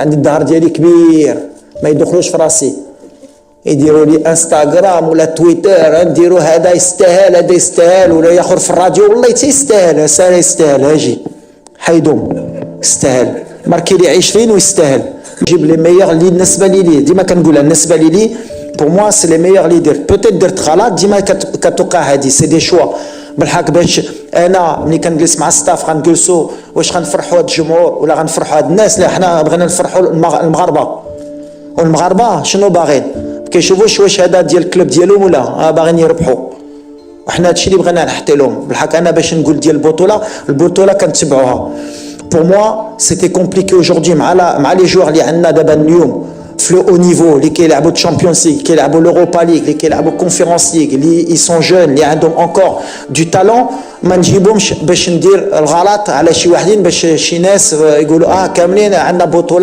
عندي الظهر ديالي كبير ما يدخلوش في راسي، يديروا لي انستغرام ولا تويتر، نديروا هذا يستاهل هذا يستاهل، ولا ياخر في الراديو والله يستاهل سالا يستاهل، اجي حيدهم يستاهل، ماركي لي 20 ويستاهل، جيب لي ميور اللي بالنسبه لي ديما كنقولها بالنسبه لي بور موا سي لي ميور اللي درت، بوتيت درت غلط ديما كتوقع هادي سي دي شوا بالحق، باش انا ملي كنجلس مع الستاف غنجلسوا واش غنفرحوا هاد الجمهور ولا غنفرحوا هاد الناس، لا حنا بغينا نفرحوا المغاربه، والمغاربه شنو باغين كيشوفوش واش هذا ديال الكلوب ديالهم ولا باغيين يربحوا، وحنا هادشي اللي بغينا نحطي لهم بالحق. انا باش نقول ديال البطوله كنتبعوها، بور موا سيتي كومبليكي اوجوردي مع لي جوار اللي عندنا دابا اليوم في لو او نيفو، اللي كيلعبوا تشامبيونز ليغ، كيلعبوا لوروبا ليغ، اللي كيلعبوا كونفيرونس ليغ، اللي سون جون، اللي عندهم انكور دو تالون، ما نجيبهمش باش ندير الغلط على شي واحدين، باش شي ناس يقولوا كاملين عندنا بطوله